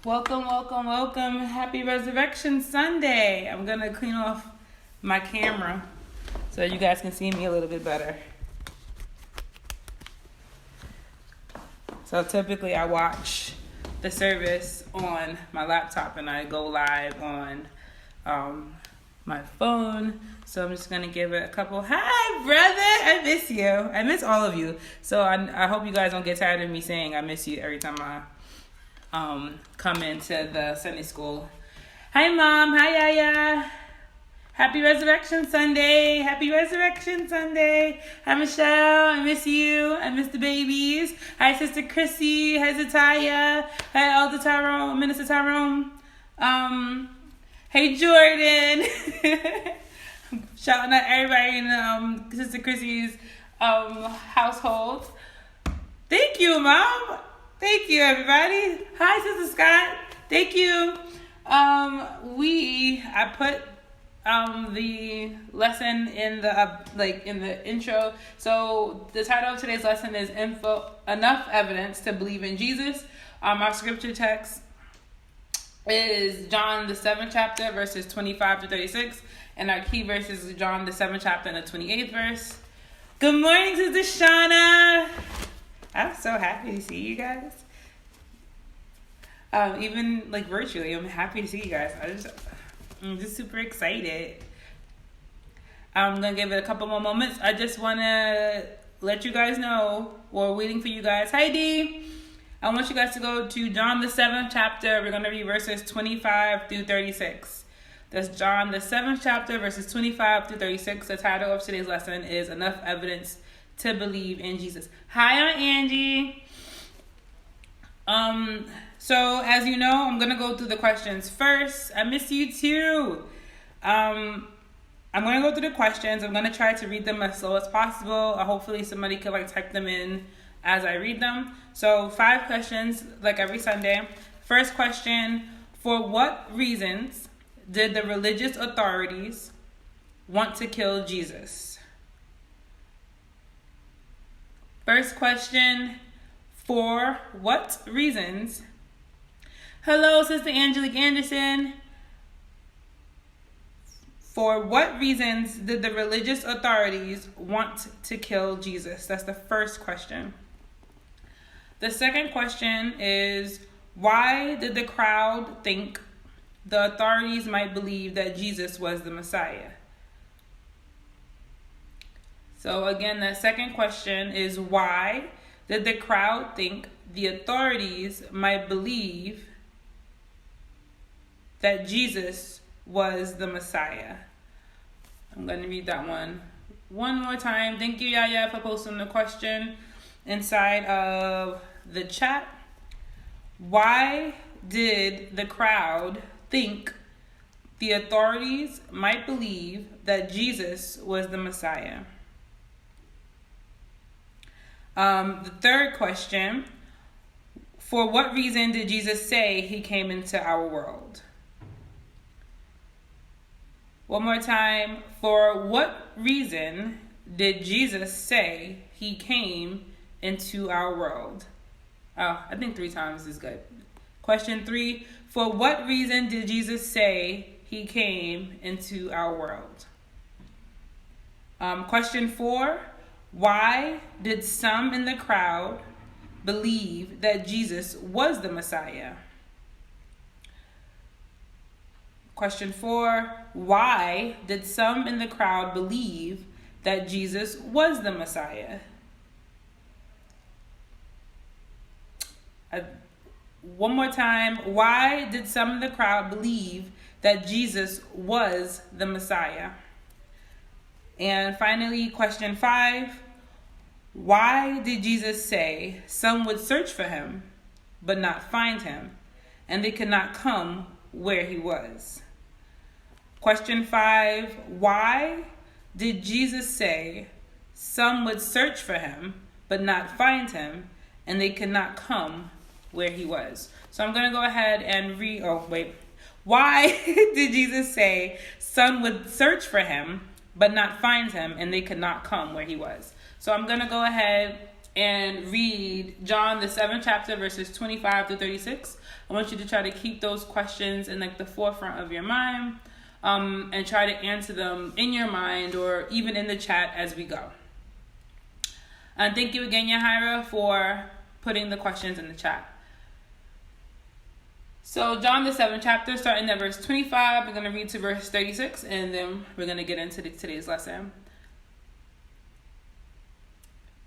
Welcome, welcome, welcome. Happy Resurrection Sunday. I'm going to clean off my camera so you guys can see me a little bit better. So typically I watch the service on my laptop and I go live on my phone. So I'm just going to give it a couple, hi brother, I miss you. I miss all of you. So I hope you guys don't get tired of me saying I miss you every time I come into the Sunday school. Hi mom, hi Yaya. Happy Resurrection Sunday. Happy Resurrection Sunday. Hi Michelle, I miss you. I miss the babies. Hi Sister Chrissy. Hi Zataya. Hi Elder Tyrone, Minister Tyrone. Hey Jordan. Shouting out everybody in Sister Chrissy's household. Thank you, Mom. Thank you, everybody. Hi, Sister Scott. Thank you. I put the lesson in the intro. So the title of today's lesson is Enough Evidence to Believe in Jesus. Our scripture text is John the 7th chapter, verses 25 to 36. And our key verse is John the 7th chapter and the 28th verse. Good morning, Sister Shauna. I'm so happy to see you guys. Even virtually, I'm happy to see you guys. I'm just super excited. I'm gonna give it a couple more moments. I just wanna let you guys know we're waiting for you guys. Hi Dee. I want you guys to go to John the 7th chapter. We're gonna read verses 25 through 36. That's John the 7th chapter, verses 25 through 36. The title of today's lesson is Enough Evidence to Believe in Jesus. Hi, Aunt Angie. So as you know, I'm gonna go through the questions first. I miss you too. I'm gonna go through the questions. I'm gonna try to read them as slow as possible. Hopefully somebody could type them in as I read them. So 5 questions, like every Sunday. First question: for what reasons did the religious authorities want to kill Jesus? First question: for what reasons? Hello, Sister Angelique Anderson. For what reasons did the religious authorities want to kill Jesus? That's the first question. The second question is, why did the crowd think the authorities might believe that Jesus was the Messiah? So again, the second question is, why did the crowd think the authorities might believe that Jesus was the Messiah? I'm going to read that one more time. Thank you, Yaya, for posting the question inside of the chat. Why did the crowd think the authorities might believe that Jesus was the Messiah? The third question: for what reason did Jesus say he came into our world? One more time. For what reason did Jesus say he came into our world? Oh, I think 3 times is good. Question 3. For what reason did Jesus say he came into our world? Question 4. Why did some in the crowd believe that Jesus was the Messiah? Question 4. Why did some in the crowd believe that Jesus was the Messiah? One more time. Why did some in the crowd believe that Jesus was the Messiah? And finally, question 5. Why did Jesus say some would search for him, but not find him, and they could not come where he was? Question 5. Why did Jesus say some would search for him, but not find him, and they could not come where he was? So I'm going to go ahead and read. Why did Jesus say some would search for him, but not find him, and they could not come where he was? So I'm going to go ahead and read John, the 7th chapter, verses 25 to 36. I want you to try to keep those questions in like the forefront of your mind, and try to answer them in your mind or even in the chat as we go. And thank you again, Yahira, for putting the questions in the chat. So John, the 7th chapter, starting at verse 25, we're going to read to verse 36, and then we're going to get into today's lesson.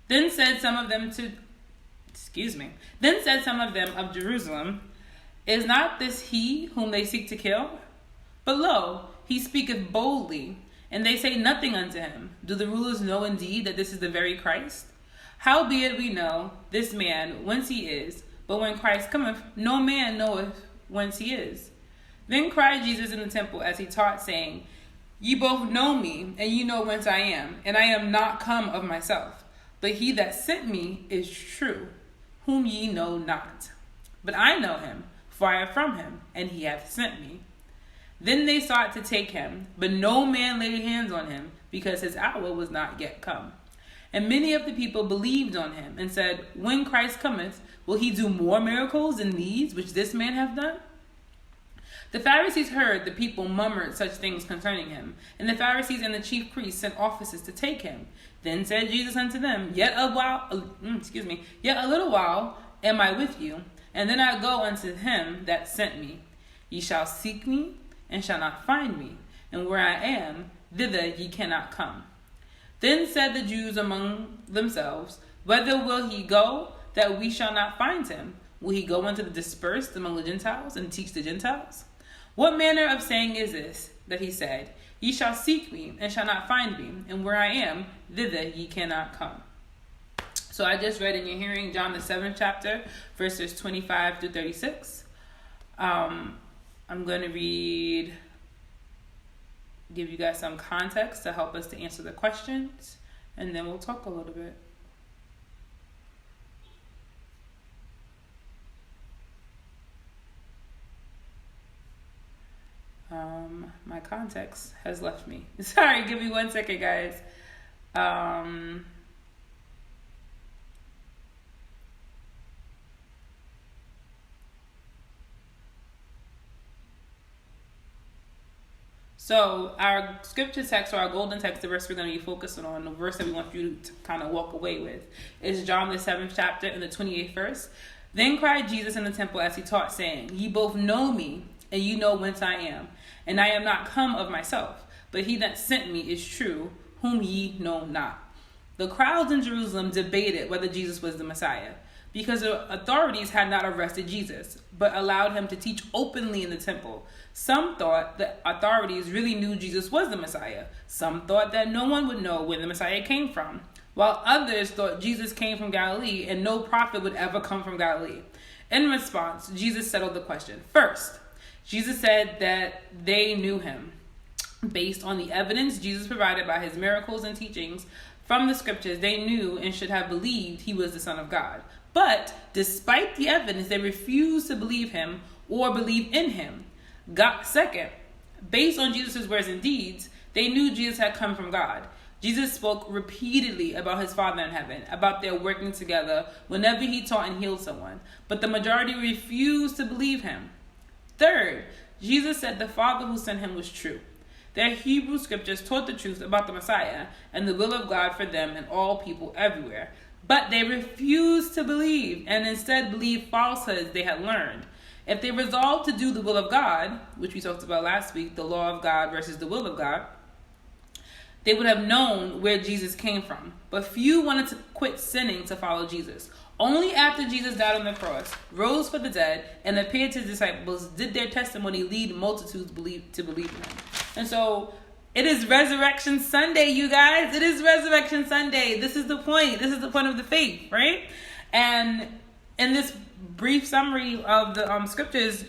Then said some of them of Jerusalem, is not this he whom they seek to kill? But lo, he speaketh boldly, and they say nothing unto him. Do the rulers know indeed that this is the very Christ? Howbeit we know this man whence he is, but when Christ cometh, no man knoweth whence he is. Then cried Jesus in the temple as he taught, saying, Ye both know me, and ye know whence I am, and I am not come of myself. But he that sent me is true, whom ye know not. But I know him, for I am from him, and he hath sent me. Then they sought to take him, but no man laid hands on him, because his hour was not yet come. And many of the people believed on him, and said, When Christ cometh, will he do more miracles than these which this man hath done? The Pharisees heard the people murmured such things concerning him. And the Pharisees and the chief priests sent officers to take him. Then said Jesus unto them, Yet a little while am I with you, and then I go unto him that sent me. Ye shall seek me, and shall not find me, and where I am, thither ye cannot come. Then said the Jews among themselves, Whither will he go, that we shall not find him? Will he go unto the dispersed among the Gentiles, and teach the Gentiles? What manner of saying is this, that he said, Ye shall seek me, and shall not find me, and where I am, thither ye cannot come? So I just read in your hearing John the 7th chapter, verses 25 to 36. I'm going to give you guys some context to help us to answer the questions, and then we'll talk a little bit. My context has left me. Sorry, give me 1 second, guys. So our scripture text, or our golden text, the verse we're going to be focusing on, the verse that we want you to kind of walk away with, is John the 7th chapter and the 28th verse. Then cried Jesus in the temple as he taught, saying, Ye both know me, and you know whence I am. And I am not come of myself, but he that sent me is true, whom ye know not. The crowds in Jerusalem debated whether Jesus was the Messiah, because the authorities had not arrested Jesus, but allowed him to teach openly in the temple. Some thought the authorities really knew Jesus was the Messiah. Some thought that no one would know where the Messiah came from, while others thought Jesus came from Galilee and no prophet would ever come from Galilee. In response, Jesus settled the question. First, Jesus said that they knew him based on the evidence Jesus provided by his miracles and teachings from the scriptures. They knew and should have believed he was the Son of God. But despite the evidence, they refused to believe him or believe in him. Second, based on Jesus' words and deeds, they knew Jesus had come from God. Jesus spoke repeatedly about his Father in heaven, about their working together whenever he taught and healed someone. But the majority refused to believe him. Third, Jesus said the Father who sent him was true. Their Hebrew scriptures taught the truth about the Messiah and the will of God for them and all people everywhere. But they refused to believe and instead believed falsehoods they had learned. If they resolved to do the will of God, which we talked about last week, the law of God versus the will of God, they would have known where Jesus came from. But few wanted to quit sinning to follow Jesus. Only after Jesus died on the cross, rose for the dead, and appeared to his disciples did their testimony lead multitudes to believe in him. And so it is Resurrection Sunday, you guys. It is Resurrection Sunday. This is the point. This is the point of the faith, right? And in this brief summary of the scriptures,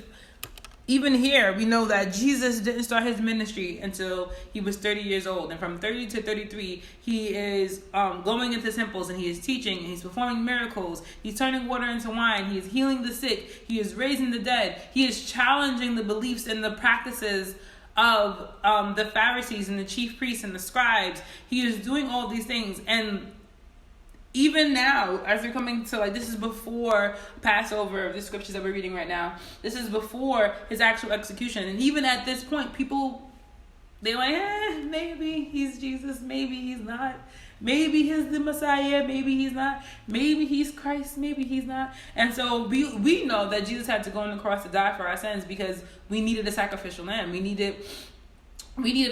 even here, we know that Jesus didn't start his ministry until he was 30 years old. And from 30 to 33, he is going into temples and he is teaching and he's performing miracles. He's turning water into wine. He is healing the sick. He is raising the dead. He is challenging the beliefs and the practices of the Pharisees and the chief priests and the scribes. He is doing all these things. And even now, as we're coming to, like, this is before Passover, the scriptures that we're reading right now, this is before his actual execution. And even at this point, people, they're like, maybe he's Jesus, maybe he's not. Maybe he's the Messiah, maybe he's not. Maybe he's Christ, maybe he's not. And so we know that Jesus had to go on the cross to die for our sins because we needed a sacrificial lamb. We needed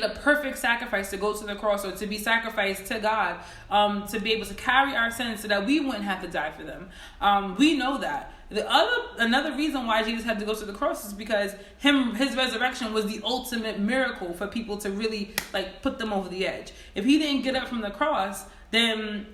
a perfect sacrifice to go to the cross, or to be sacrificed to God, to be able to carry our sins so that we wouldn't have to die for them. We know that. Another reason why Jesus had to go to the cross is because his resurrection was the ultimate miracle for people to really, like, put them over the edge. If he didn't get up from the cross, then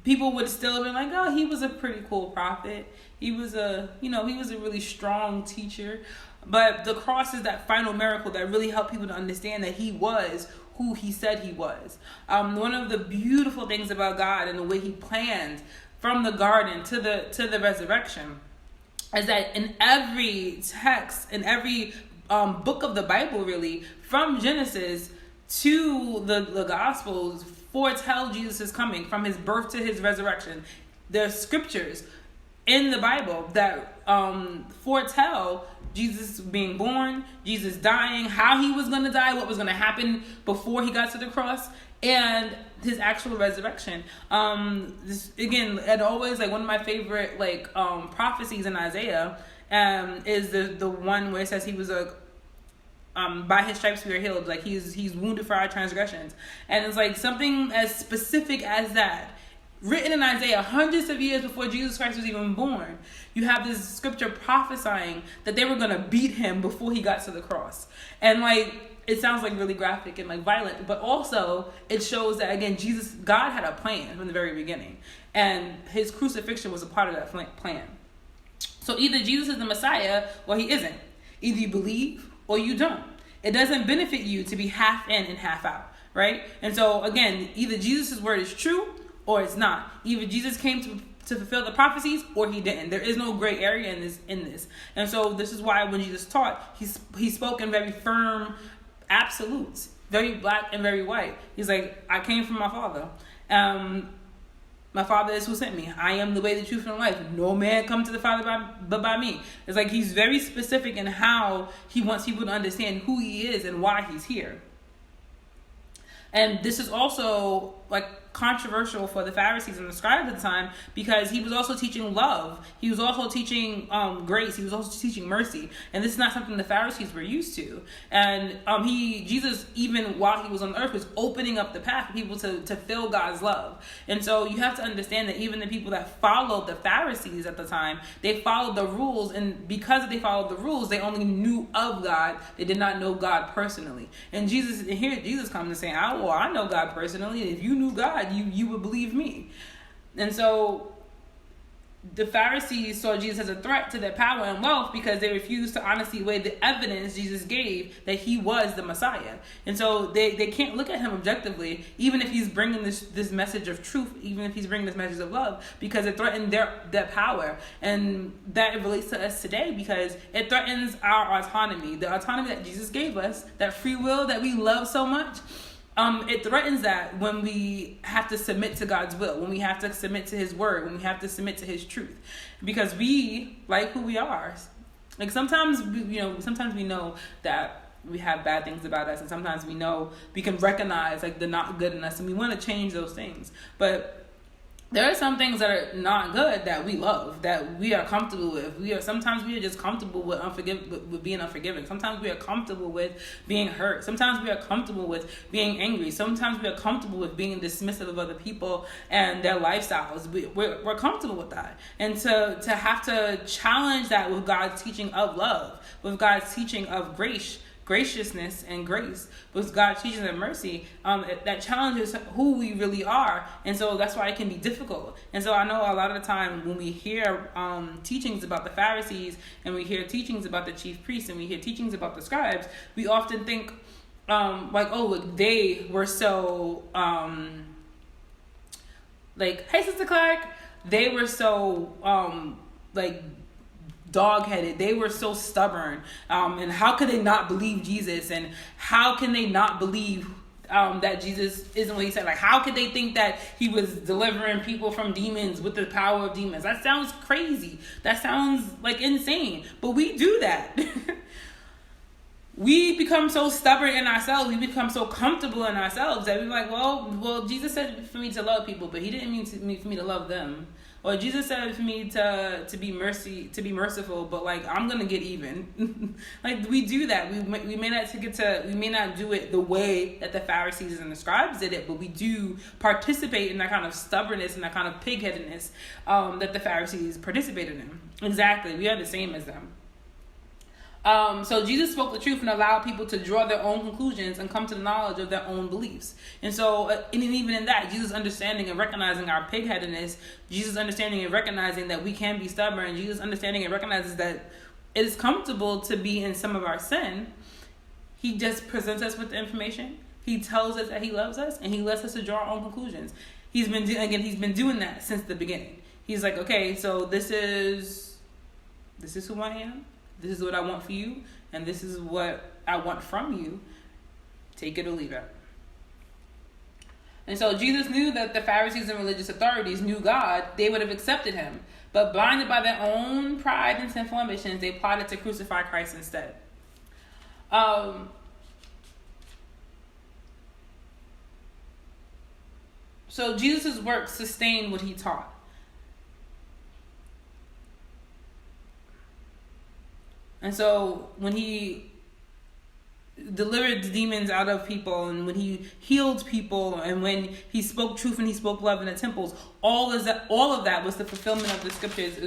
people would still have been like, oh, he was a pretty cool prophet. He was a really strong teacher. But the cross is that final miracle that really helped people to understand that he was who he said he was. One of the beautiful things about God and the way he planned from the garden to the resurrection is that in every text, in every book of the Bible, really, from Genesis to the Gospels, foretell Jesus' coming, from his birth to his resurrection. There's scriptures in the Bible that foretell Jesus being born, Jesus dying, how he was going to die, what was going to happen before he got to the cross, and his actual resurrection. This, again, and always, like, one of my favorite, like, prophecies in Isaiah is the one where it says he was by his stripes we are healed. Like, he's wounded for our transgressions. And it's like something as specific as that, written in Isaiah hundreds of years before Jesus Christ was even born. You have this scripture prophesying that they were going to beat him before he got to the cross. And, like, it sounds, like, really graphic and, like, violent, but also it shows that, again, God had a plan from the very beginning, and his crucifixion was a part of that plan. So either Jesus is the Messiah or he isn't. Either you believe or you don't. It doesn't benefit you to be half in and half out, right? And so, again, either Jesus' word is true or it's not. Either Jesus came to fulfill the prophecies or he didn't. There is no gray area in this. And so this is why when Jesus taught, he spoke in very firm absolutes, very black and very white. He's like, I came from my Father. My Father is who sent me. I am the way, the truth, and the life. No man come to the Father but by me. It's like he's very specific in how he wants people to understand who he is and why he's here. And this is also, like, controversial for the Pharisees and the scribes at the time, because he was also teaching love. He was also teaching grace. He was also teaching mercy. And this is not something the Pharisees were used to. And Jesus, even while he was on earth, was opening up the path for people to feel God's love. And so you have to understand that even the people that followed the Pharisees at the time, they followed the rules. And because they followed the rules, they only knew of God. They did not know God personally. And here Jesus comes and saying, I know God personally. If you knew God, you would believe me. And so the Pharisees saw Jesus as a threat to their power and wealth because they refused to honestly weigh the evidence Jesus gave that he was the Messiah. And so they can't look at him objectively, even if he's bringing this message of truth, even if he's bringing this message of love, because it threatened their power. And that relates to us today because it threatens our autonomy, the autonomy that Jesus gave us, that free will that we love so much. It threatens that when we have to submit to God's will, when we have to submit to his word, when we have to submit to his truth, because we like who we are. Like sometimes we know that we have bad things about us, and sometimes we can recognize like the not good in us, and we want to change those things. But there are some things that are not good that we love, that we are comfortable with. Sometimes we are just comfortable with being unforgiving. Sometimes we are comfortable with being hurt. Sometimes we are comfortable with being angry. Sometimes we are comfortable with being dismissive of other people and their lifestyles. We're comfortable with that. And to have to challenge that with God's teaching of love, with God's teaching of graciousness and grace, with God's teaching of mercy, that challenges who we really are. And so that's why it can be difficult. And so I know a lot of the time when we hear teachings about the Pharisees, and we hear teachings about the chief priests, and we hear teachings about the scribes, we often think they were so hey Sister Clark, they were so dog-headed, they were so stubborn, and how could they not believe Jesus, and how can they not believe that Jesus isn't what he said. Like, how could they think that he was delivering people from demons with the power of demons? That sounds crazy. That sounds like insane. But we do that. We become so stubborn in ourselves. We become so comfortable in ourselves that we're like, well, Jesus said for me to love people, but he didn't mean for me to love them. Or Jesus said for me to be merciful, but like I'm gonna get even. Like we do that. We may not do it the way that the Pharisees and the scribes did it, but we do participate in that kind of stubbornness and that kind of pigheadedness that the Pharisees participated in. Exactly, we are the same as them. So Jesus spoke the truth and allowed people to draw their own conclusions and come to the knowledge of their own beliefs. And so, and even in that, Jesus understanding and recognizing our pigheadedness, Jesus understanding and recognizing that we can be stubborn, Jesus understanding and recognizes that it is comfortable to be in some of our sin. He just presents us with the information. He tells us that he loves us, and he lets us to draw our own conclusions. He's been doing that since the beginning. He's like, okay, so this is who I am. This is what I want for you, and this is what I want from you. Take it or leave it. And so Jesus knew that the Pharisees and religious authorities knew God. They would have accepted him. But blinded by their own pride and sinful ambitions, they plotted to crucify Christ instead. So Jesus' work sustained what he taught. And so when he delivered the demons out of people, and when he healed people, and when he spoke truth and he spoke love in the temples, all of that was the fulfillment of the scriptures,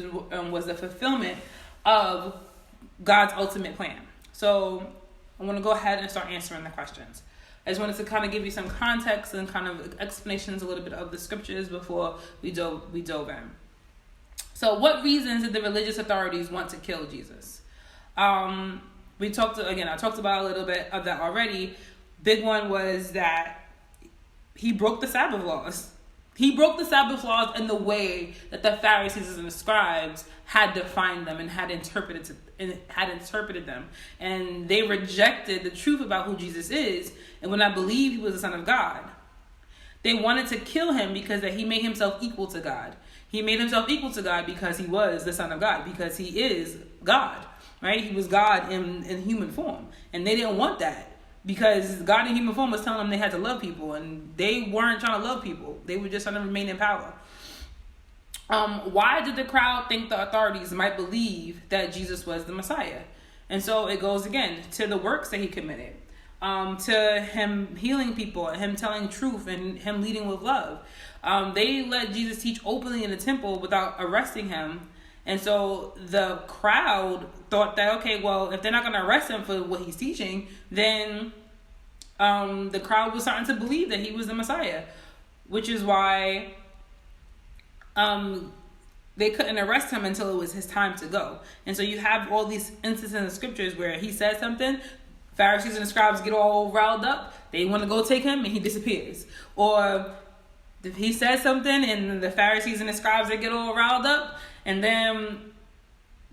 was the fulfillment of God's ultimate plan. So I want to go ahead and start answering the questions. I just wanted to kind of give you some context and kind of explanations a little bit of the scriptures before we dove in. So what reasons did the religious authorities want to kill Jesus? I talked about a little bit of that already. Big one was that he broke the Sabbath laws. He broke the Sabbath laws in the way that the Pharisees and the scribes had defined them and had interpreted them. And they rejected the truth about who Jesus is and would not believe he was the Son of God. They wanted to kill him because that he made himself equal to God. He made himself equal to God because he was the Son of God, because he is God. Right? He was God in human form. And they didn't want that because God in human form was telling them they had to love people, and they weren't trying to love people. They were just trying to remain in power. Why did the crowd think the authorities might believe that Jesus was the Messiah? And so it goes again to the works that he committed, to him healing people, him telling truth, and him leading with love. They let Jesus teach openly in the temple without arresting him. And so the crowd thought that, okay, well, if they're not going to arrest him for what he's teaching, then the crowd was starting to believe that he was the Messiah, which is why they couldn't arrest him until it was his time to go. And so you have all these instances in the scriptures where he says something, Pharisees and the scribes get all riled up, they want to go take him, and he disappears. Or if he says something and the Pharisees and the scribes, they get all riled up, and then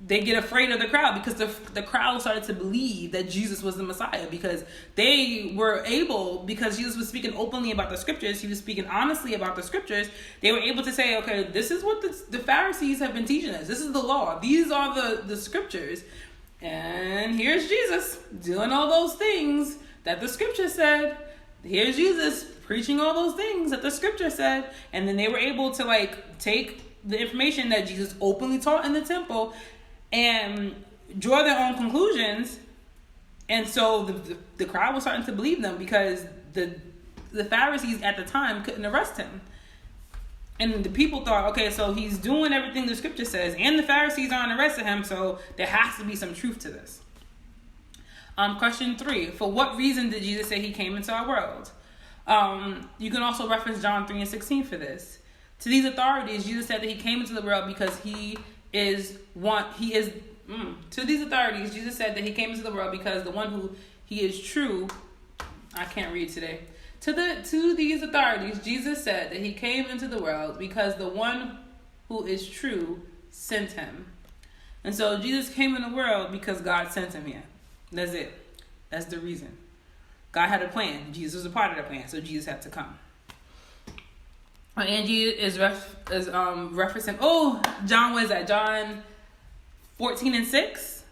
they get afraid of the crowd because the crowd started to believe that Jesus was the Messiah, because they were able, because Jesus was speaking openly about the scriptures, he was speaking honestly about the scriptures, they were able to say, okay, this is what the Pharisees have been teaching us. This is the law. These are the scriptures. And here's Jesus doing all those things that the scripture said. Here's Jesus preaching all those things that the scripture said. And then they were able to take the information that Jesus openly taught in the temple and draw their own conclusions. And so the crowd was starting to believe them because the Pharisees at the time couldn't arrest him. And the people thought, okay, so he's doing everything the scripture says, and the Pharisees aren't arresting him, so there has to be some truth to this. Question 3, for what reason did Jesus say he came into our world? You can also reference John 3:16 for this. To these authorities, Jesus said that he came into the world because to these authorities, Jesus said that he came into the world because the one who he is true, I can't read today. To these authorities, Jesus said that he came into the world because the one who is true sent him. And so Jesus came in the world because God sent him here. That's it. That's the reason. God had a plan. Jesus was a part of the plan, so Jesus had to come. Angie is referencing. Oh, John, what is that? John 14:6.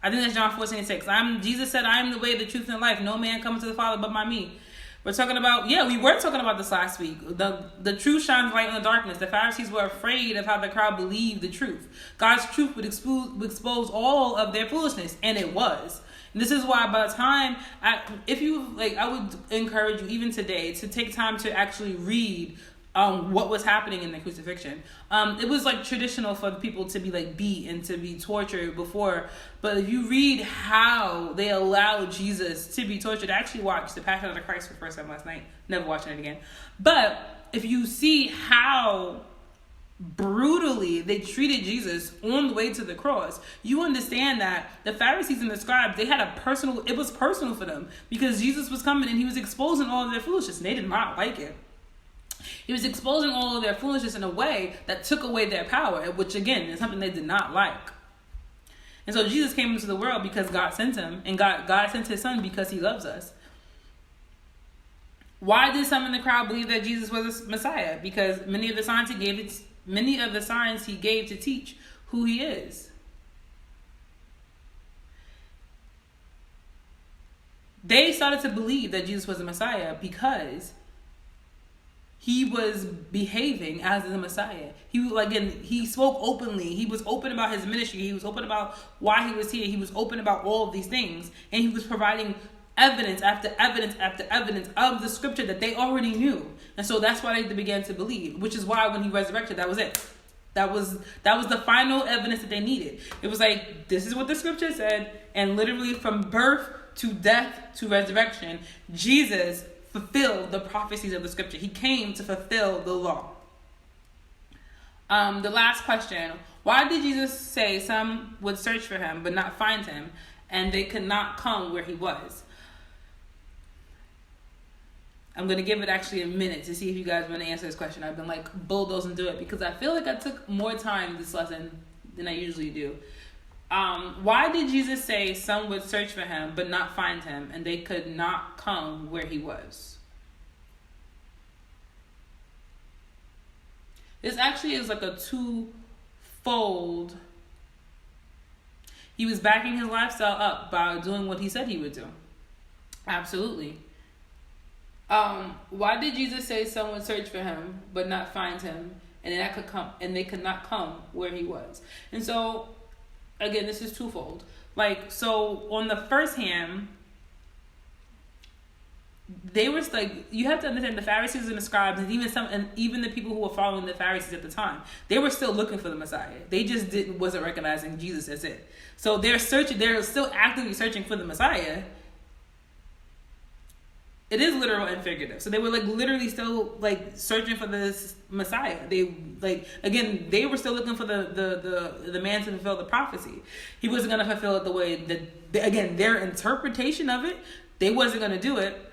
I think that's John 14:6. Jesus said, "I am the way, the truth, and the life. No man comes to the Father but by me." We're talking about, we were talking about this last week. The truth shines light in the darkness. The Pharisees were afraid of how the crowd believed the truth. God's truth would expose all of their foolishness, and it was. And this is why by the time, I would encourage you even today to take time to actually read what was happening in the crucifixion. It was like traditional for people to be like beat and to be tortured before, but if you read how they allowed Jesus to be tortured, I actually watched The Passion of the Christ for the first time last night, never watching it again. But if you see how brutally they treated Jesus on the way to the cross, you understand that the Pharisees and the scribes, it was personal for them, because Jesus was coming and he was exposing all of their foolishness, and they did not like it. He was exposing all of their foolishness in a way that took away their power, which again is something they did not like. And so Jesus came into the world because God sent him, and God sent his son because he loves us. Why did some in the crowd believe that Jesus was a Messiah? Because many of the signs he gave to teach who he is. They started to believe that Jesus was a Messiah because he was behaving as the Messiah. He spoke openly. He was open about his ministry. He was open about why he was here. He was open about all of these things. And he was providing evidence after evidence after evidence of the scripture that they already knew. And so that's why they began to believe, which is why when he resurrected, that was it. That was the final evidence that they needed. It was like, this is what the scripture said. And literally from birth to death to resurrection, Jesus fulfilled the prophecies of the scripture. He came to fulfill the law. The last question: why did Jesus say some would search for him but not find him, and they could not come where he was? I'm going to give it actually a minute to see if you guys want to answer this question. I've been bulldozing through it because I feel like I took more time this lesson than I usually do. Why did Jesus say some would search for him but not find him, and they could not come where he was? This actually is like a twofold. He was backing his lifestyle up by doing what he said he would do. Absolutely. Why did Jesus say some would search for him but not find him, and they could not come where he was? And so, again, this is twofold. So on the first hand, they were you have to understand the Pharisees and the scribes, and even the people who were following the Pharisees at the time, they were still looking for the Messiah. They just wasn't recognizing Jesus as it. So they're still actively searching for the Messiah. It is literal and figurative. So they were literally still searching for this Messiah. They were still looking for the man to fulfill the prophecy. He wasn't going to fulfill it the way that their interpretation of it, they wasn't going to do it.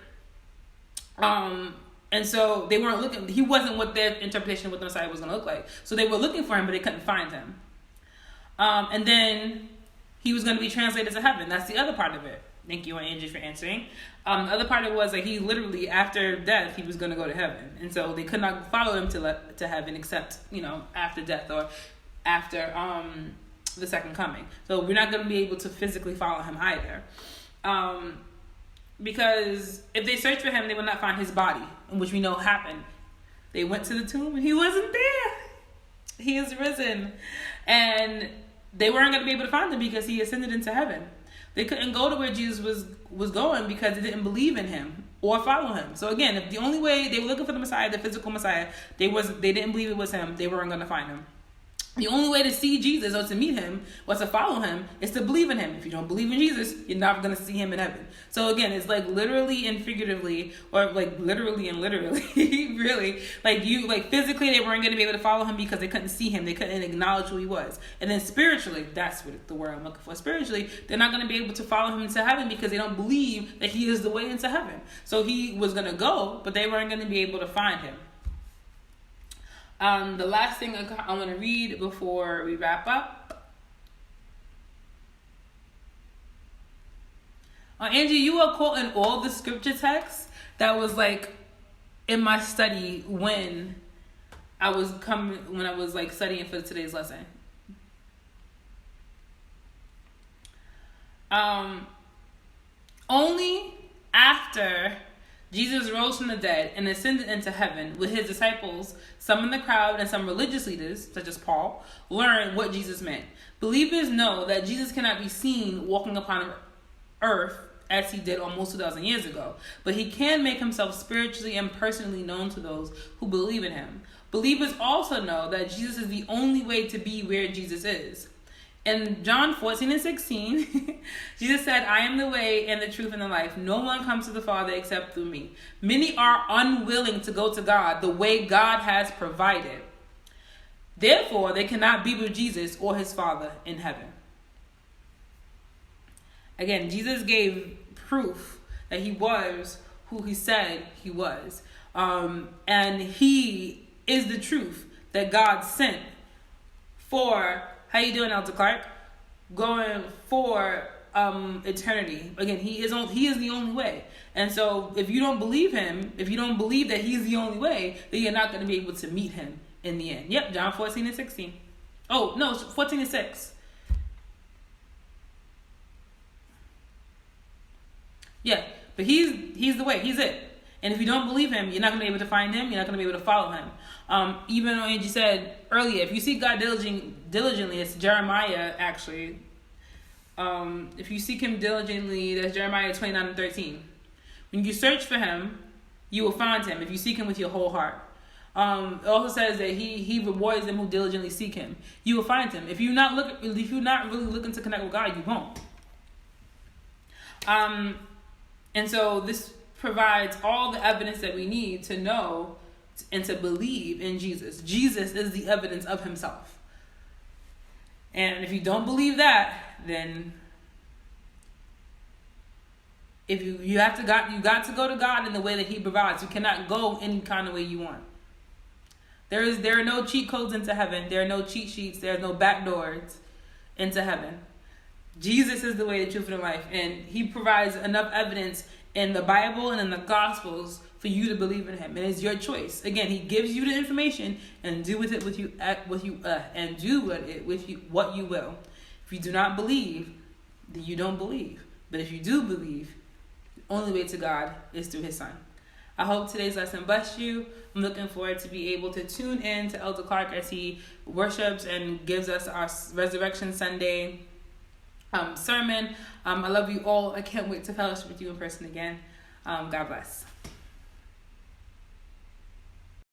And so they weren't looking. He wasn't what their interpretation of what the Messiah was going to look like. So they were looking for him, but they couldn't find him. And then he was going to be translated to heaven. That's the other part of it. Thank you, Angie, for answering. The other part of it was he literally, after death, he was going to go to heaven. And so they could not follow him to heaven except, after death or after the second coming. So we're not going to be able to physically follow him either. Because if they searched for him, they would not find his body, which we know happened. They went to the tomb and he wasn't there. He is risen. And they weren't going to be able to find him because he ascended into heaven. They couldn't go to where Jesus was going because they didn't believe in him or follow him. So again, if the only way they were looking for the Messiah, the physical Messiah, they didn't believe it was him, they weren't going to find him. The only way to see Jesus or to meet him or to follow him is to believe in him. If you don't believe in Jesus, you're not going to see him in heaven. So again, it's literally and figuratively, or literally and literally, really. Physically, they weren't going to be able to follow him because they couldn't see him. They couldn't acknowledge who he was. And then spiritually, that's what the word I'm looking for. Spiritually, they're not going to be able to follow him into heaven because they don't believe that he is the way into heaven. So he was going to go, but they weren't going to be able to find him. The last thing I want to read before we wrap up. Angie, you were quoting all the scripture texts that was like in my study when I was like studying for today's lesson. Only after Jesus rose from the dead and ascended into heaven with his disciples, some in the crowd and some religious leaders, such as Paul, learned what Jesus meant. Believers know that Jesus cannot be seen walking upon earth as he did almost 2,000 years ago, but he can make himself spiritually and personally known to those who believe in him. Believers also know that Jesus is the only way to be where Jesus is. In John 14:16, Jesus said, I am the way and the truth and the life. No one comes to the Father except through me. Many are unwilling to go to God the way God has provided. Therefore, they cannot be with Jesus or his Father in heaven. Again, Jesus gave proof that he was who he said he was. And he is the truth that God sent for, how you doing, Elder Clark? Going for eternity. Again, he is the only way. And so if you don't believe him, if you don't believe that he's the only way, then you're not going to be able to meet him in the end. Yep, John 14:16. Oh, no, 14:6. Yeah, but he's the way. He's it. And if you don't believe him, you're not going to be able to find him. You're not going to be able to follow him. Even though Angie said earlier, if you seek God diligently, it's Jeremiah, actually. If you seek him diligently, that's Jeremiah 29:13. When you search for him, you will find him if you seek him with your whole heart. It also says that he rewards them who diligently seek him. You will find him. If you're not really looking to connect with God, you won't. And so this provides all the evidence that we need to know and to believe in Jesus. Jesus is the evidence of himself. And if you don't believe that, then if you got to go to God in the way that he provides. You cannot go any kind of way you want. There are no cheat codes into heaven. There are no cheat sheets. There are no back doors into heaven. Jesus is the way, the truth, and the life. And he provides enough evidence in the Bible and in the Gospels for you to believe in him. And it's your choice. Again, he gives you the information and do with it what you will. If you do not believe, then you don't believe. But if you do believe, the only way to God is through his son. I hope today's lesson blessed you. I'm looking forward to be able to tune in to Elder Clark as he worships and gives us our Resurrection Sunday sermon. I love you all. I can't wait to fellowship with you in person again. God bless.